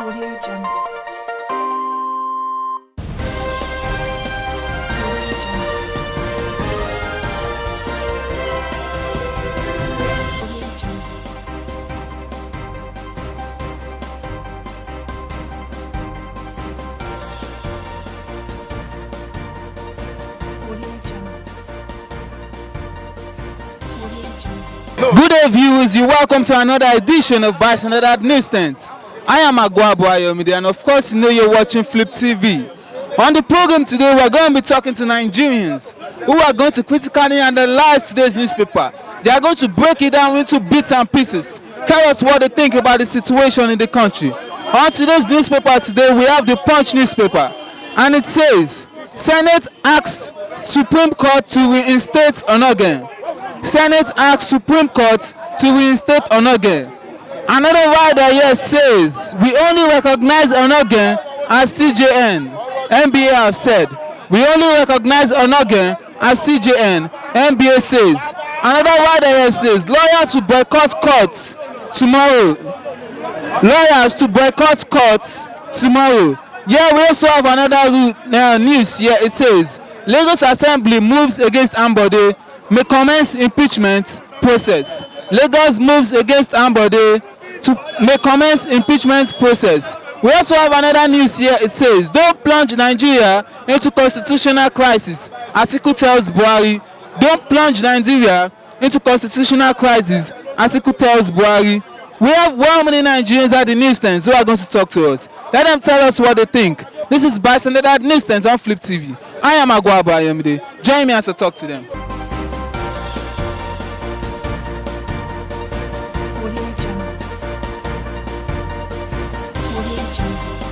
Audio Jungle. Good day, viewers. You're welcome to another edition of Standard Newsstands. I am Ambode, and of course, you know you're watching Flip TV. On the program today, we're going to be talking to Nigerians who are going to critically analyze today's newspaper. They are going to break it down into bits and pieces. Tell us what they think about the situation in the country. On today's newspaper today, we have the Punch newspaper, and it says, Senate asks Supreme Court to reinstate Onogen. Senate asks Supreme Court to reinstate Onogen. Another rider here says, we only recognize Onogen as CJN. NBA have said, we only recognize Onogen as CJN. NBA says. Another rider here says, lawyers to boycott courts tomorrow. Lawyers to boycott courts tomorrow. Yeah, we also have another news here. It says, Lagos Assembly moves against Ambode, may commence impeachment process. Lagos moves against Ambode to may commence impeachment process. We also have another news here. It says, don't plunge Nigeria into constitutional crisis. Article tells Buhari. Don't plunge Nigeria into constitutional crisis. Article tells Buhari. We have well many Nigerians at the newsstands who are going to talk to us. Let them tell us what they think. This is Standard Newsstands on Flip TV. I am Ambode. Join me as I talk to them.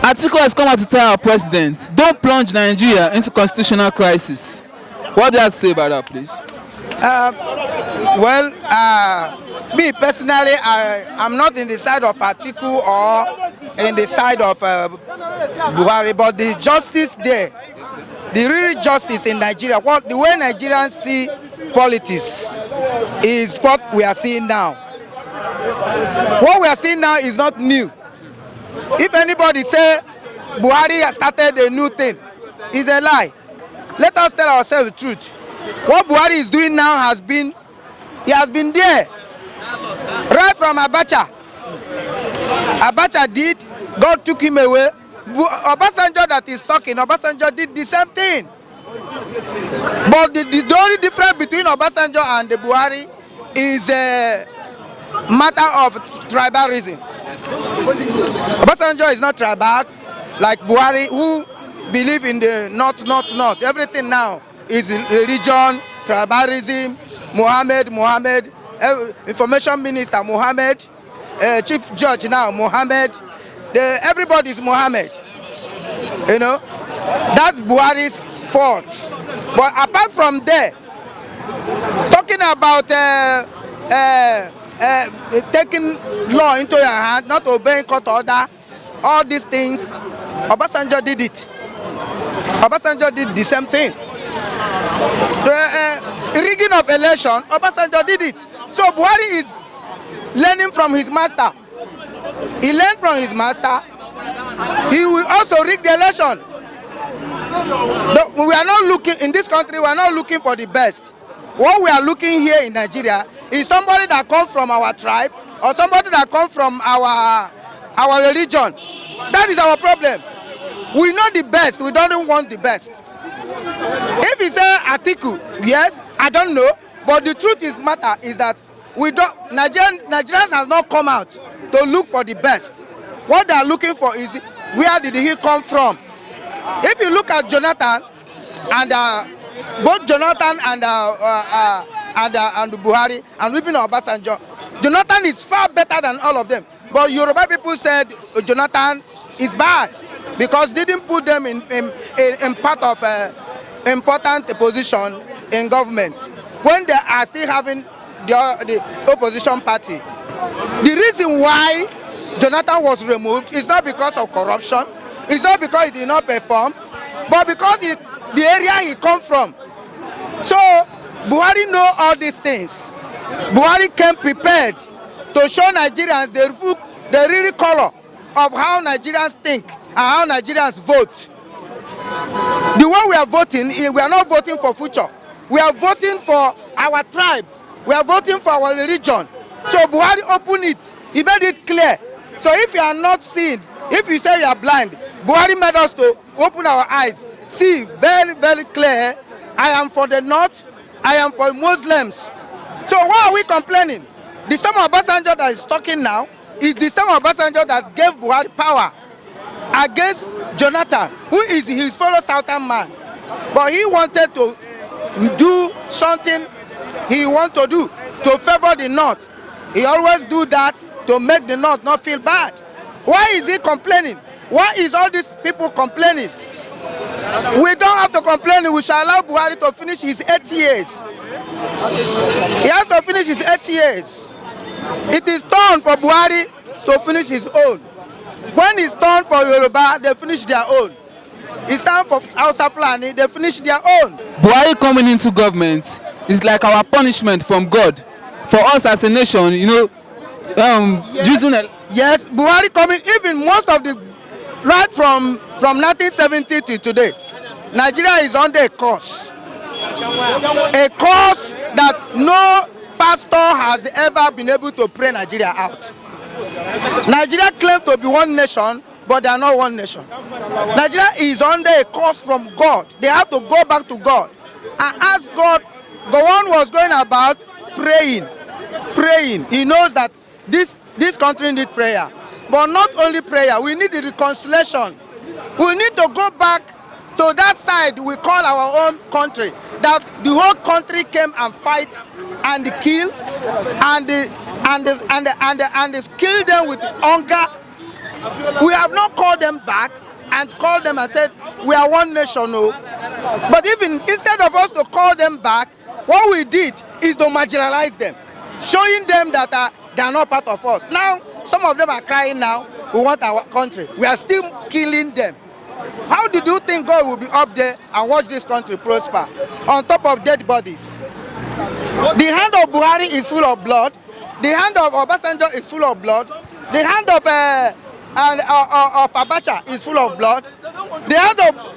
Atiku has come out to tell our president, don't plunge Nigeria into constitutional crisis. What do you have to say about that, please? Me personally, I'm not in the side of Atiku or in the side of Buhari, but the justice there, the real justice in Nigeria, the way Nigerians see politics is what we are seeing now. What we are seeing now is not new. If anybody say Buhari has started a new thing, it's a lie. Let us tell ourselves the truth. What Buhari is doing now he has been there. Right from Abacha. Abacha did, God took him away. Obasanjo that is talking, Obasanjo did the same thing. But the only difference between Obasanjo and the Buhari is a matter of tribalism. Obasanjo is not tribal like Buhari, who believe in the north. Everything now is religion, tribalism, Muhammad, information minister Muhammad, chief judge now Muhammad. Everybody is Muhammad. You know, that's Buhari's fault. But apart from there, talking about taking law into your hand, not obeying court order, all these things, Obasanjo did it. Obasanjo did the same thing. The rigging of election, Obasanjo did it. So Buhari is learning from his master. He learned from his master. He will also rig the election. We are not looking, in this country, we are not looking for the best. What we are looking here in Nigeria is somebody that comes from our tribe or somebody that comes from our religion. That is our problem. We know the best, we don't want the best. If you say Atiku, yes, I don't know, but the truth is that we don't. Nigerians has not come out to look for the best. What they are looking for is where did he come from. If you look at Jonathan and both Jonathan and Buhari and even Obasanjo, Jonathan is far better than all of them. But Yoruba people said Jonathan is bad because they didn't put them in part of important position in government when they are still having the opposition party. The reason why Jonathan was removed is not because of corruption, it's not because he did not perform, but because the area he comes from. So Buhari know all these things. Buhari came prepared to show Nigerians the real color of how Nigerians think and how Nigerians vote. The way we are voting, we are not voting for future. We are voting for our tribe. We are voting for our religion. So Buhari opened it. He made it clear. So if you are not seeing, if you say you are blind, Buhari made us to open our eyes. See very, very clear. I am for the North. I am for Muslims. So why are we complaining? The same Obasanjo that is talking now is the same Obasanjo that gave Buhari power against Jonathan, who is his fellow Southern man. But he wanted to do something he wants to do to favor the North. He always do that to make the North not feel bad. Why is he complaining? Why is all these people complaining? We don't have to complain. We shall allow Buhari to finish his 8 years. He has to finish his 8 years. It is time for Buhari to finish his own. When it's time for Yoruba, they finish their own. It's time for Hausa Fulani, they finish their own. Buhari coming into government is like our punishment from God for us as a nation, you know, Yes. using a... Yes, Buhari coming, even most of the, right from 1970 to today, Nigeria is under a curse. A curse that no pastor has ever been able to pray Nigeria out. Nigeria claims to be one nation, but they are not one nation. Nigeria is under a curse from God. They have to go back to God and ask God. The one was going about praying. He knows that this country needs prayer. But not only prayer, we need the reconciliation. We need to go back to that side we call our own country. That the whole country came and fight and kill and kill them with hunger. We have not called them back and called them and said we are one nation. No. But even instead of us to call them back, what we did is to marginalize them, showing them that they are not part of us. Now, some of them are crying now, we want our country. We are still killing them. How did you think God will be up there and watch this country prosper on top of dead bodies? The hand of Buhari is full of blood. The hand of Obasanjo is full of blood. The hand of Abacha is full of blood. The hand of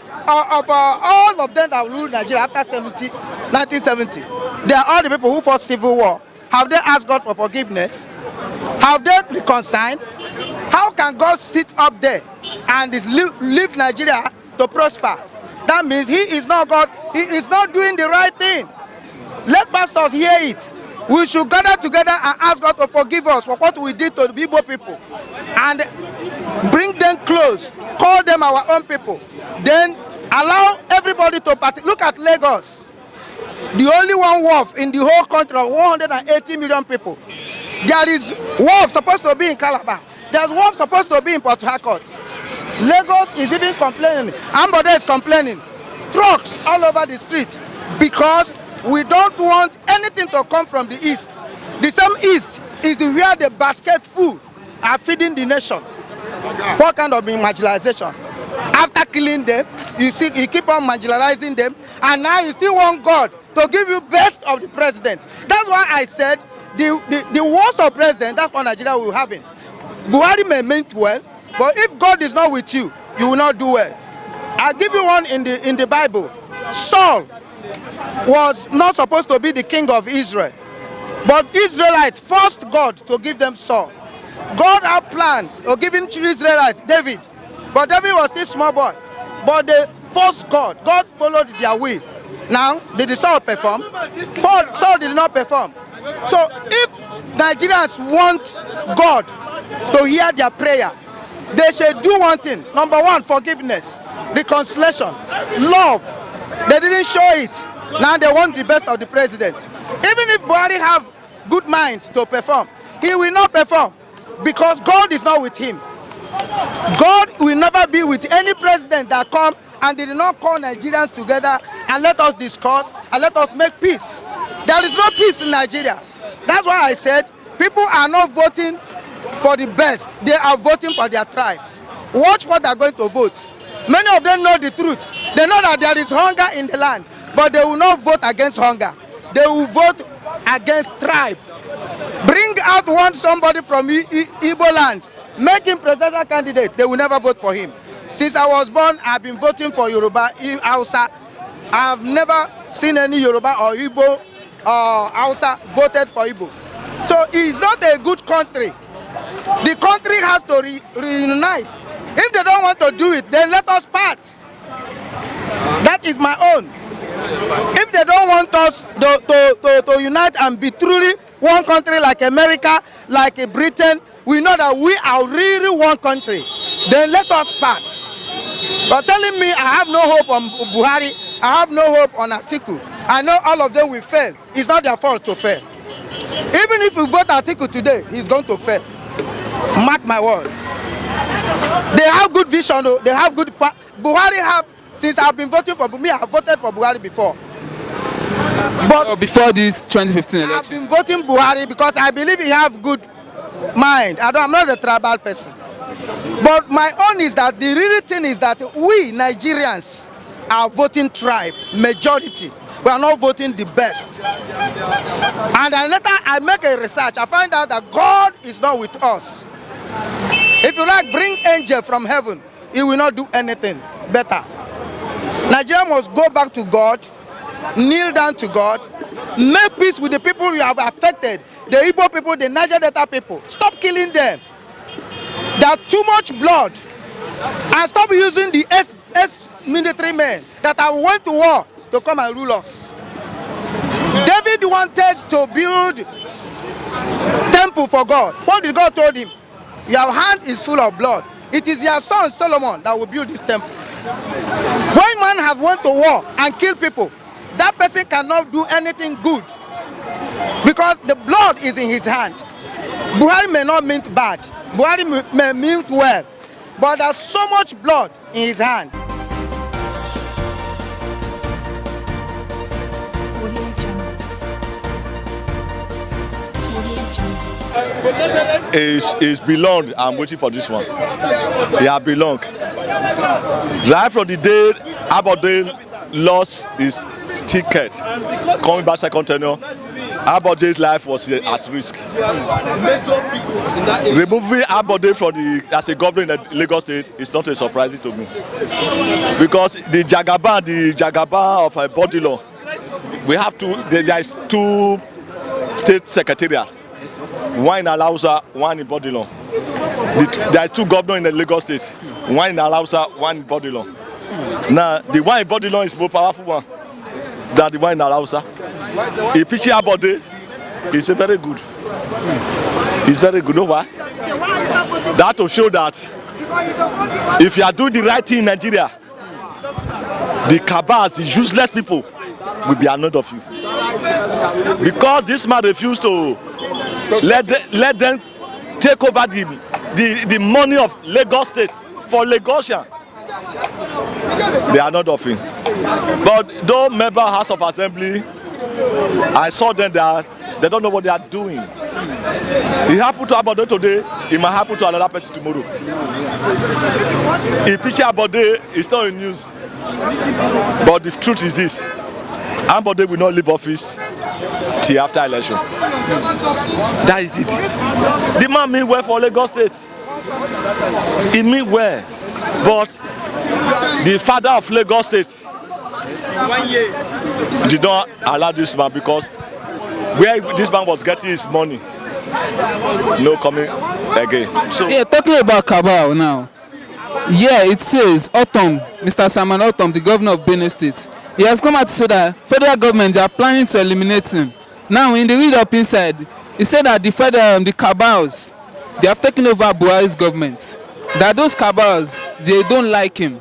all of them that ruled Nigeria after 1970, they are all the people who fought civil war. Have they asked God for forgiveness? Have they reconciled? How can God sit up there and leave Nigeria to prosper? That means he is not God. He is not doing the right thing. Let pastors hear it. We should gather together and ask God to forgive us for what we did to the Igbo people and bring them close, call them our own people. Then allow everybody to participate. Look at Lagos, the only one wharf in the whole country of 180 million people. There is wharf supposed to be in Calabar. There's wharf supposed to be in Port Harcourt. Lagos is even complaining. Ambode is complaining. Trucks all over the street because we don't want anything to come from the east. The same east is where the basket food are feeding the nation. What kind of marginalization? After killing them, you keep on marginalizing them, and now you still want God to give you best of the president. That's why I said the worst of president, that's what Nigeria will have in. Buhari may mean well, but if God is not with you, you will not do well. I'll give you one in the Bible. Saul was not supposed to be the king of Israel, but Israelites forced God to give them Saul. God had planned of giving to Israelites David, but David was still small boy. But they forced God. God followed their will. Now, did Saul perform? Saul did not perform. So if Nigerians want God to hear their prayer, they should do one thing. Number one, forgiveness, reconciliation, love. They didn't show it. Now they want the best of the president. Even if Buhari have good mind to perform, he will not perform because God is not with him. God will never be with any president that come and they did not call Nigerians together and let us discuss and let us make peace. There is no peace in Nigeria. That's why I said people are not voting for the best. They are voting for their tribe. Watch what they are going to vote. Many of them know the truth. They know that there is hunger in the land, but they will not vote against hunger. They will vote against tribe. Bring out somebody from Igbo land make him presidential candidate, they will never vote for him. Since I was born, I've been voting for Yoruba, Hausa. I've never seen any Yoruba or Igbo or Hausa voted for Igbo. So it's not a good country. The country has to reunite. If they don't want to do it, then let us part. That is my own. If they don't want us to unite and be truly one country like America, like Britain, we know that we are really one country. Then let us part. But telling me I have no hope on Buhari, I have no hope on Atiku, I know all of them will fail. It's not their fault to fail. Even if we vote Atiku today, he's going to fail. Mark my word. They have good vision though. They have good... Buhari have... Since I've been voting for me, I have voted for Buhari before. But before this 2015 election? I've been voting Buhari because I believe he have good mind. I'm not a tribal person. But my own is that the real thing is that we Nigerians are voting tribe, majority. We are not voting the best. And later I make a research, I find out that God is not with us. If you like, bring angel from heaven, he will not do anything better. Nigeria must go back to God, kneel down to God, make peace with the people you have affected, the Igbo people, the Niger Delta people. Stop killing them. There's too much blood. And stop using the ex-military men that have went to war to come and rule us. David wanted to build temple for God. What did God told him? Your hand is full of blood. It is your son Solomon that will build this temple. When man have went to war and killed people, that person cannot do anything good because the blood is in his hand. Buhari may not mean bad. Buhari may mean well, but there's so much blood in his hand. Is belonged. I'm waiting for this one. Yeah, belong. Right from the day Ambode lost his ticket, coming back second tenure, Ambode's life was at risk. Removing Ambode from as a governor in the Lagos State is not a surprise to me, because the Jagaban of body law, we have to. There is two state secretariats. One in Alausa, one in Bodilon. There are two governors in the Lagos State. One in Alausa, one in Bodilon. Now, the one in Bodilon is more powerful one than the one in Alausa. Impeach Ambode is very good. It's very good. You know why? That to show that if you are doing the right thing in Nigeria, the cabals, the useless people, will be annoyed of you. Because this man refused to let them take over the money of Lagos State for Lagosian. They are not of him. But those member House of Assembly, I saw them there, they don't know what they are doing. It happened to Ambode today, it might happen to another person tomorrow. Impeach Ambode is not in news. But the truth is this: Ambode will not leave office till after election. That is it. The man mean well for Lagos State. He mean well. But the father of Lagos State did not allow this man, because where this man was getting his money, no coming again. So yeah, talking about cabal now. Yeah, it says Otom, Mr. Saman Otom, the governor of Benue State, he has come out to say that federal government, they are planning to eliminate him. Now, in the read-up inside, he said that the cabals, they have taken over Buhari's government. That those cabals, they don't like him.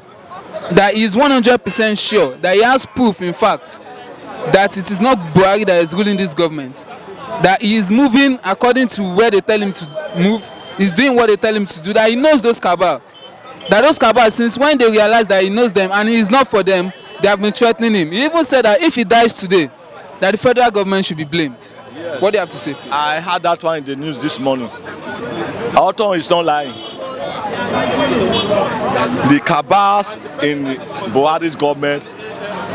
That he is 100% sure, that he has proof, in fact, that it is not Buhari that is ruling this government. That he is moving according to where they tell him to move. He's doing what they tell him to do. That he knows those cabals. That those cabals, since when they realize that he knows them and he is not for them, they have been threatening him. He even said that if he dies today, that the federal government should be blamed. Yes. What do you have to say, please? I heard that one in the news this morning. Otom is not lying. The cabals in Buhari's government,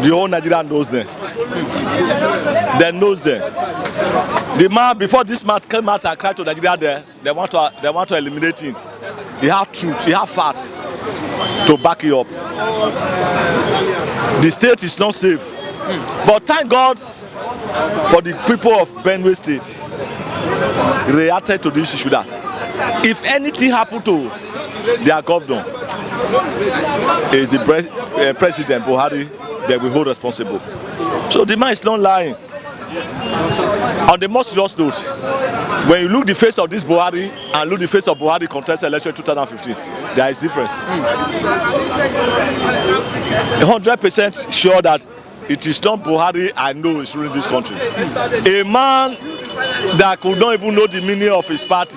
the whole Nigeria knows them. They knows them. The man, before this man came out and cried to Nigeria there, they want to eliminate him. he has truth, he has facts to back it up. The state is not safe. But thank God for the people of Benue State reacted to this issue that if anything happened to their governor, is the President Buhari that will hold responsible. So the man is not lying. On the most serious note, when you look the face of this Buhari and look the face of Buhari contest election 2015, there is difference. 100% sure that it is not Buhari I know is ruling this country. A man that could not even know the meaning of his party,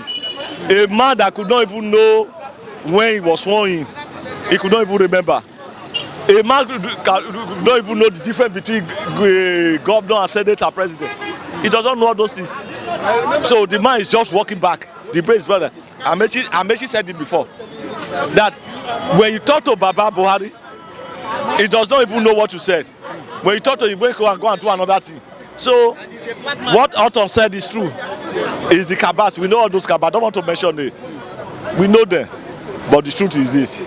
a man that could not even know when he was sworn in, he could not even remember. A man could not even know the difference between governor and senator and president. He doesn't know all those things. So the man is just walking back. The brave brother. Amechi said it before. That when you talk to Baba Buhari, he does not even know what you said. When you talk to him, he go and do another thing. So what Autumn said is true. It's the cabas. We know all those cabas. I don't want to mention it. We know them. But the truth is this: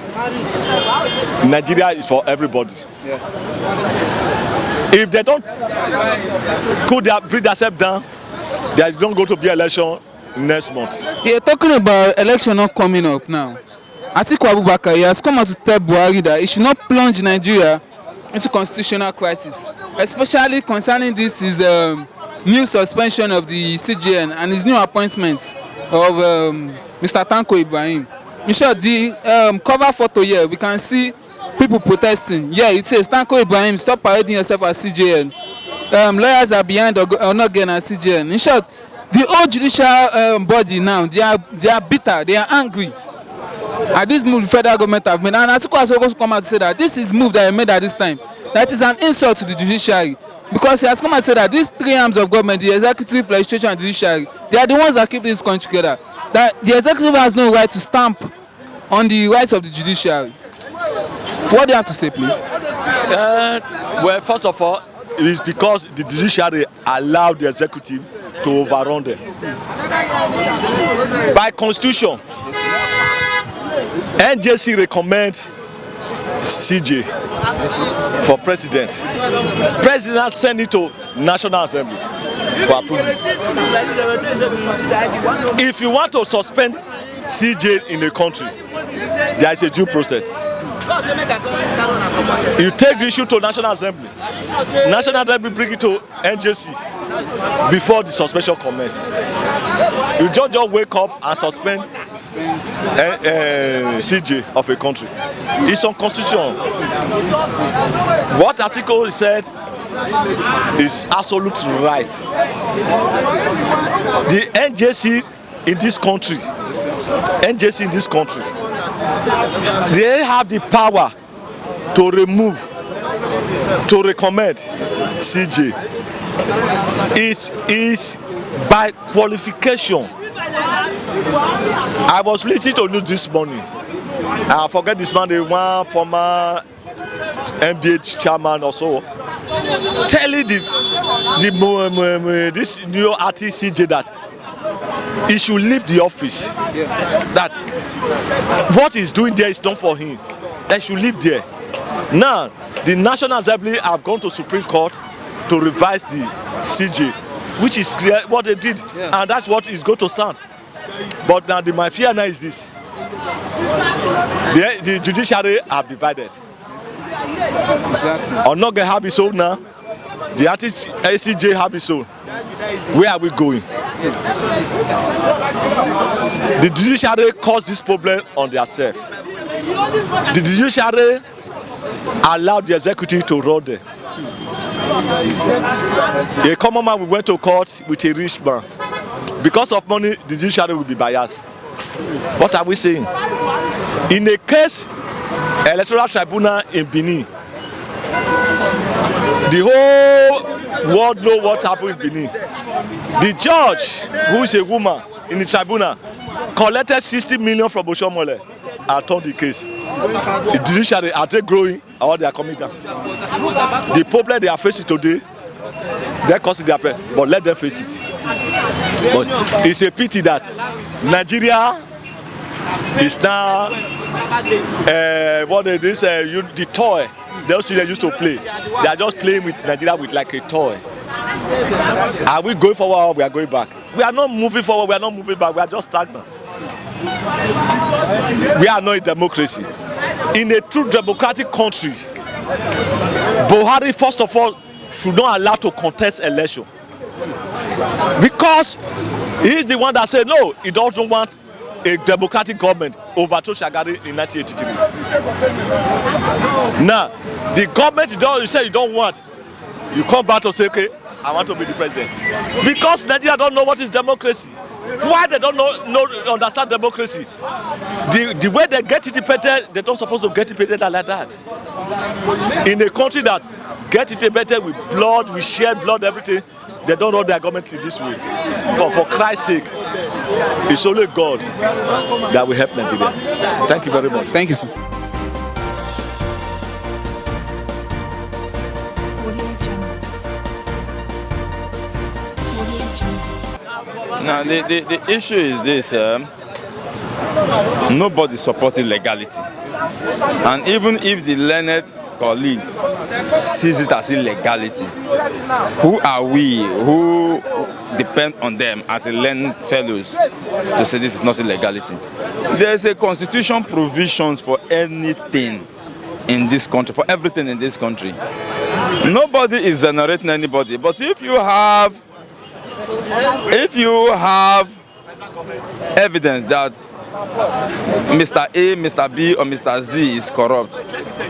Nigeria is for everybody. Yeah. If they don't bring themselves down, there is not going to be election next month. You're talking about election not coming up now. Atiku Abubakar has come out to tell Buhari that he should not plunge Nigeria into constitutional crisis, especially concerning this is new suspension of the CJN and his new appointment of Mr. Tanko Ibrahim. In short, the cover photo here, we can see people protesting. Yeah, it says, Tanko Ibrahim, stop parading yourself as CJN. Lawyers are behind or not getting as CJN. In short, the old judicial body now, they are bitter, they are angry at this move the federal government have made. And Atiku has also come out to say that this is move that he made at this time. That is an insult to the judiciary. Because he has come out to say that these three arms of government, the executive, legislature, and judiciary, they are the ones that keep this country together. That the executive has no right to stamp on the rights of the judiciary. What do you have to say, please? Well, first of all, it is because the judiciary allowed the executive to overrun them. By constitution, NJC recommends CJ for president. President send it to National Assembly for approval. If you want to suspend CJ in a country, there is a due process. You take the issue to National Assembly. National Assembly bring it to NJC before the suspension commences. You just wake up and suspend CJ of a country. It's on constitution. What Atiku said is absolute right. The NJC in this country, they have the power to remove, to recommend CJ. Is by qualification. I was listening to news this morning. I forget this man, the one former Impeach chairman or so, telling this new artist CJ that he should leave the office. That what he's doing there is not for him. That he should leave there. Now, the National Assembly have gone to Supreme Court to revise the CJ, which is clear what they did, and that's what is going to stand. But now my fear now is this: the judiciary are divided. Exactly. Or not going to have his own now. The CJ have his own. Where are we going? The judiciary caused this problem on themselves. The judiciary allowed the executive to run there. A common man will went to court with a rich man. Because of money, the judiciary will be biased. What are we saying? In a case, electoral tribunal in Benin, the whole world knows what happened in Benin. The judge, who is a woman in the tribunal, collected 60 million from Oshomole and turned the case. The judiciary, are they growing or they are coming down? The problem they are facing today, they're causing their pain, but let them face it. But it's a pity that Nigeria is now the toy those children used to play. They are just playing with Nigeria with like a toy. Are we going forward or we are going back? We are not moving forward, we are not moving back, we are just stagnant. We are not a democracy. In a true democratic country, Buhari, first of all, should not allow to contest election. Because he is the one that said no, he doesn't want a democratic government overthrow Shagari in 1983. Now, the government you say you don't want, you come back to say, okay, I want to be the president. Because Nigeria don't know what is democracy. Why they don't understand democracy? The way they get interpreted, they don't supposed to get interpreted like that. In a country that get interpreted with blood, with shared blood, everything, they don't know their government in this way. For Christ's sake, it's only God that will help Nigeria. Thank you very much. Thank you, sir. Now, the issue is this, nobody supporting legality. And even if the learned colleagues sees it as illegality, who are we who depend on them as a learned fellows to say this is not illegality? There is a constitution provisions for anything in this country, for everything in this country. Nobody is exonerating anybody, but if you have evidence that Mr. A, Mr. B, or Mr. Z is corrupt,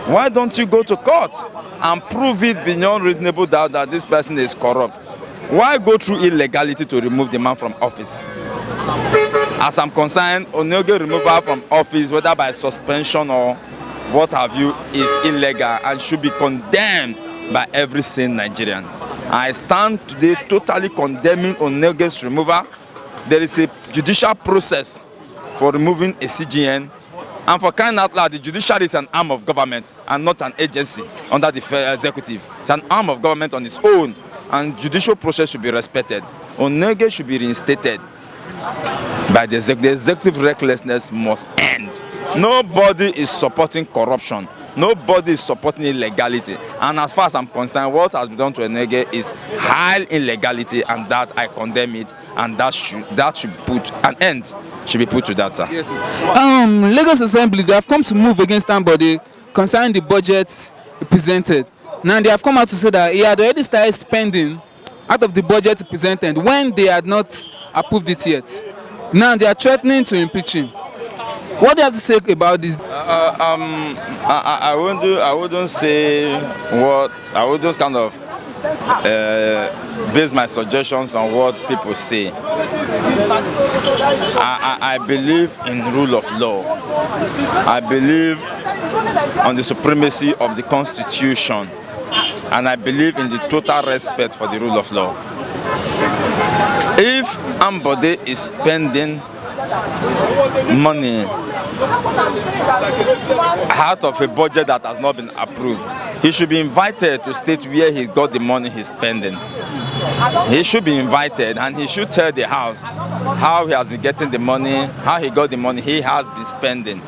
why don't you go to court and prove it beyond reasonable doubt that this person is corrupt? Why go through illegality to remove the man from office? As I'm concerned, Onoge removal from office, whether by suspension or what have you, is illegal and should be condemned by every sane Nigerian. I stand today totally condemning Onoge's removal. There is a judicial process for removing a CGN, and for crying out loud, the judiciary is an arm of government and not an agency under the executive. It's an arm of government on its own, and judicial process should be respected. Onoge should be reinstated by the executive recklessness must end. Nobody is supporting corruption. Nobody is supporting illegality. And as far as I'm concerned, what has been done to Onoge is high illegality, and that I condemn it, and that should put an end. Should be put to that, sir. Yes, sir. Lagos Assembly, they have come to move against Ambode concerning the budget presented. Now they have come out to say that he had already started spending out of the budget presented when they had not approved it yet. Now they are threatening to impeach him. What do you have to say about this? I wouldn't say what I wouldn't kind of base my suggestions on what people say. I believe in rule of law. I believe on the supremacy of the Constitution, and I believe in the total respect for the rule of law. If Ambode is spending money out of a budget that has not been approved, he should be invited to state where he got the money he's spending. He should be invited, and he should tell the House how he has been getting the money, how he got the money he has been spending.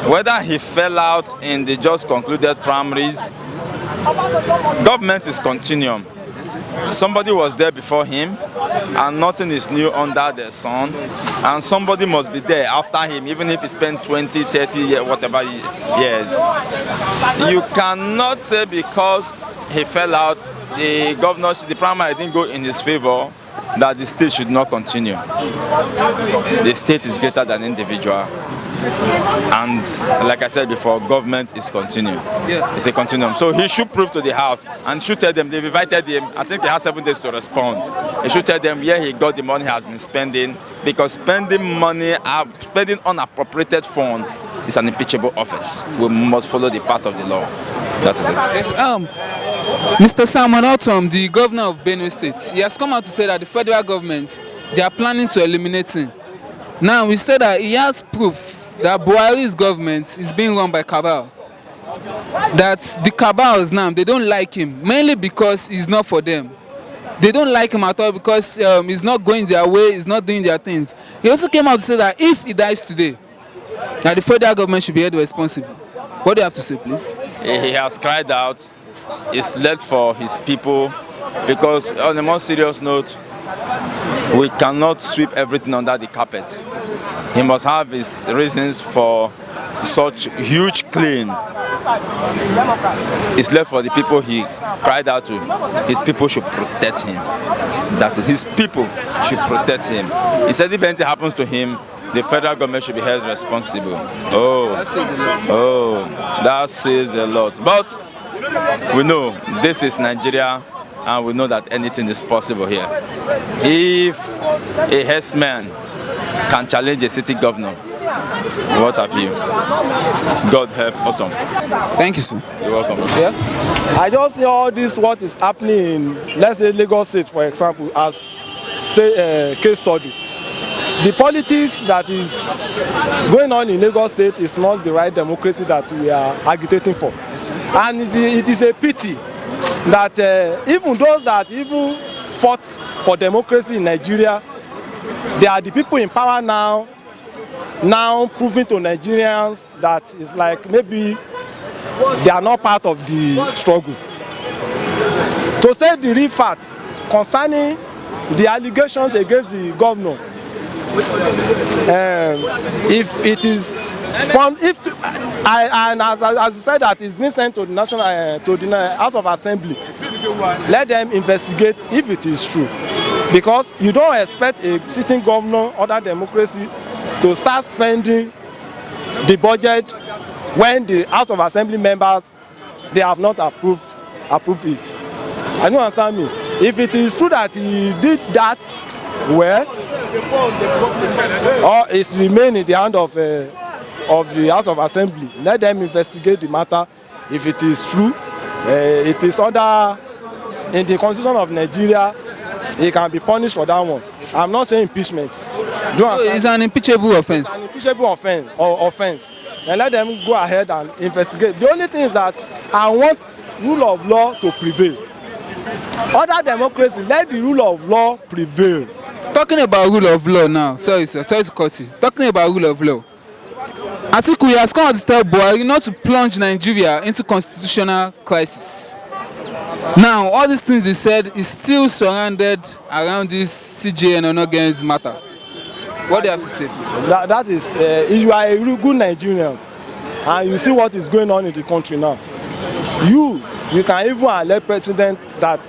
Whether he fell out in the just concluded primaries, government is continuum. Somebody was there before him, and nothing is new under the sun, and somebody must be there after him, even if he spent 20, 30 years, whatever years. You cannot say because he fell out, the governorship, the primary didn't go in his favor, that the state should not continue. The state is greater than individual, and like I said before, government is continuum. Yeah. It's a continuum. So he should prove to the House and should tell them they've invited him. I think they have 7 days to respond. He should tell them where he got the money he has been spending, because spending money, spending unappropriated fund is an impeachable offense. We must follow the path of the law. That is it. Yes, Mr. Simon Autumn, the governor of Benue State, he has come out to say that the federal government, they are planning to eliminate him. Now, we say that he has proof that Buhari's government is being run by cabal. That the cabals now, they don't like him, mainly because he's not for them. They don't like him at all because he's not going their way, he's not doing their things. He also came out to say that if he dies today, That the federal government should be held responsible. What do you have to say, please? He has cried out. It's led for his people, because on a more serious note, we cannot sweep everything under the carpet. He must have his reasons for such huge claims. It's left for the people he cried out to. His people should protect him. That is, his people should protect him. He said if anything happens to him, the federal government should be held responsible. Oh, That says a lot. oh, that says a lot. But we know this is Nigeria, and we know that anything is possible here. If a herdsman can challenge a city governor, what have you? God help Autumn. Thank you, sir. You're welcome. Yeah? I just see all this what is happening in, let's say, Lagos State, for example, as state case study. The politics that is going on in Lagos State is not the right democracy that we are agitating for. And it is a pity that even those that even fought for democracy in Nigeria, they are the people in power now proving to Nigerians that it's like maybe they are not part of the struggle. To say the real fact concerning the allegations against the governor, if it is found, and as I said that it's been sent to the to the House of Assembly, let them investigate if it is true, because you don't expect a sitting governor under democracy to start spending the budget when the House of Assembly members they have not approved it. I don't understand me. If it is true that he did that, well, or it's remain in the hand of the House of Assembly, let them investigate the matter. If it is true, it is under in the Constitution of Nigeria, he can be punished for that one. I'm not saying impeachment. It's an impeachable offense. It's an impeachable offense. And let them go ahead and investigate. The only thing is that I want rule of law to prevail. Other democracy, let the rule of law prevail. Talking about rule of law now, sorry sir, sorry to cut you. Talking about rule of law, Atiku has come out to tell Buhari not to plunge Nigeria into constitutional crisis. Now, all these things he said is still surrounded around this CJN or not against matter. What do you have to say, please? That is, if you are a real good Nigerian and you see what is going on in the country now, you can even elect president that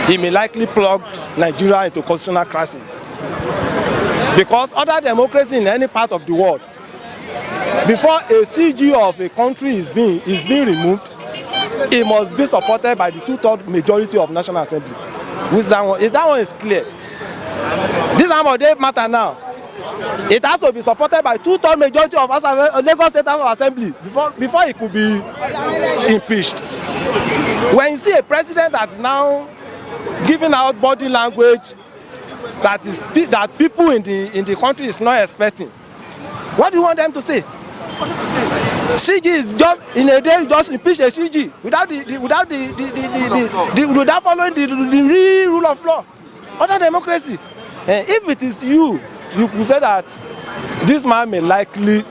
he may likely plug Nigeria into constitutional crisis. Because other democracy in any part of the world, before a CG of a country is being removed, it must be supported by the 2/3 majority of National Assembly. Which that one is clear. This Ambode matter now, it has to be supported by 2/3 majority of Lagos State House of Assembly before it could be impeached. When you see a president that is now giving out body language that people in the country is not expecting, what do you want them to say? CG is just in a day just impeach a CG without following the real rule of law. Other democracy. If it is you could say that this man may likely,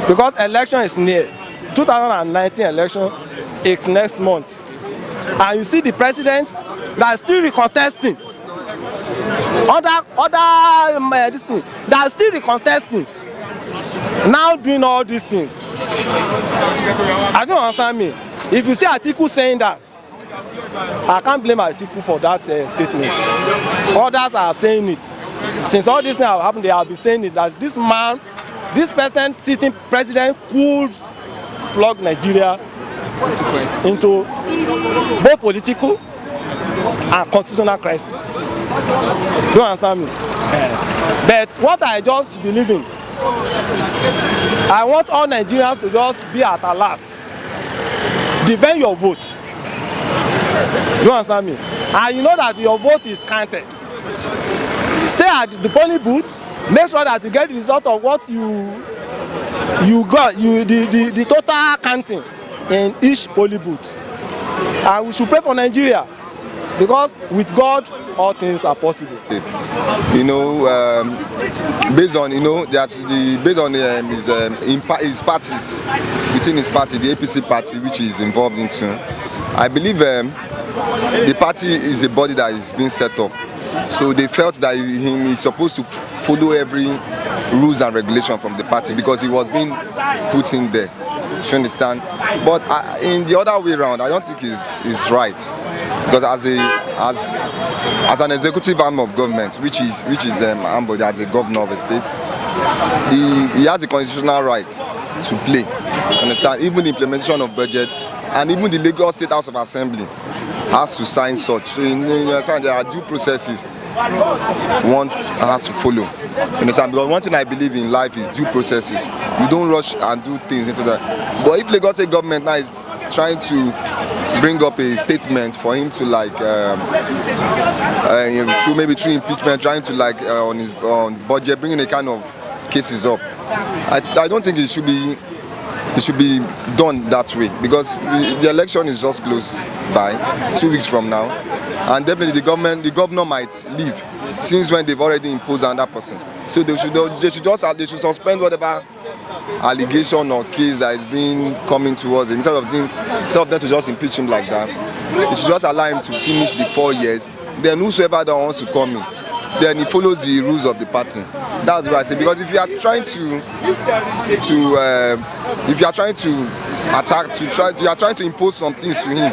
because election is near, 2019 election is next month, and you see the president that is still recontesting, this thing that is still recontesting, now doing all these things. I don't understand me. If you see Atiku saying that, I can't blame Atiku for that statement. Others are saying it. Since all this now happened, they have been saying it, that this man, this person sitting president could plug Nigeria into both political and constitutional crisis. Don't understand me? But what I just believe in, I want all Nigerians to just be at alert. Defend your vote. You understand me? And you know that your vote is counted. Stay at the polling booth. Make sure that you get the result of what you got. The total counting in each polling booth. And we should pray for Nigeria. Because with God, all things are possible. You know, based on his parties, within his party, the APC party, which he is involved into, I believe the party is a body that is being set up. So they felt that he is supposed to follow every rules and regulation from the party because he was being put in there. You understand? But in the other way around, I don't think is right, because as an executive arm of government, which is Ambode, as a governor of a state, he has a constitutional right to play. Understand? Even the implementation of budget, and even the Lagos State House of Assembly has to sign such. So you understand, there are due processes one has to follow. You understand? Because one thing I believe in life is due processes. You don't rush and do things into that. But if Lagos State government now is trying to bring up a statement for him to through impeachment, trying to on budget, bringing a kind of cases up, I don't think it should be done that way, because the election is just close by 2 weeks from now, and definitely the governor might leave since when they've already imposed another person. So they should suspend whatever allegation or case that is being coming towards him, instead of them to just impeach him like that. They should just allow him to finish the 4 years. Then whosoever that wants to come in, then he follows the rules of the party. That's what I say. Because if you are trying to impose some things to him,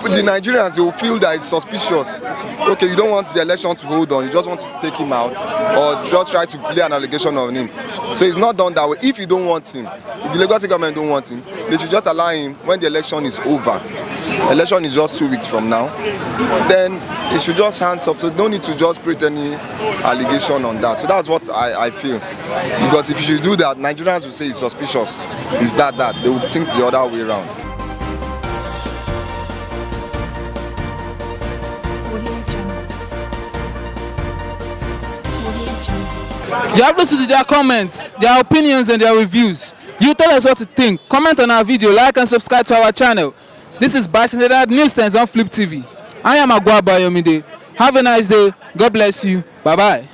the Nigerians, they will feel that it's suspicious. Okay, you don't want the election to hold on, you just want to take him out, or just try to play an allegation on him. So it's not done that way. If you don't want him, if the Lagos State government don't want him, they should just allow him when the election is over. Election is just 2 weeks from now. Then it should just hands up. So don't need to just create any allegation on that. So that's what I feel. Because if you should do that, Nigerians will say it's suspicious. Is that. They will think the other way around. You have listened to their comments, their opinions and their reviews. You tell us what to think. Comment on our video, like and subscribe to our channel. This is Bicentennial Newsstands on Flip TV. I am Agwabo Ayomide. Have a nice day. God bless you. Bye-bye.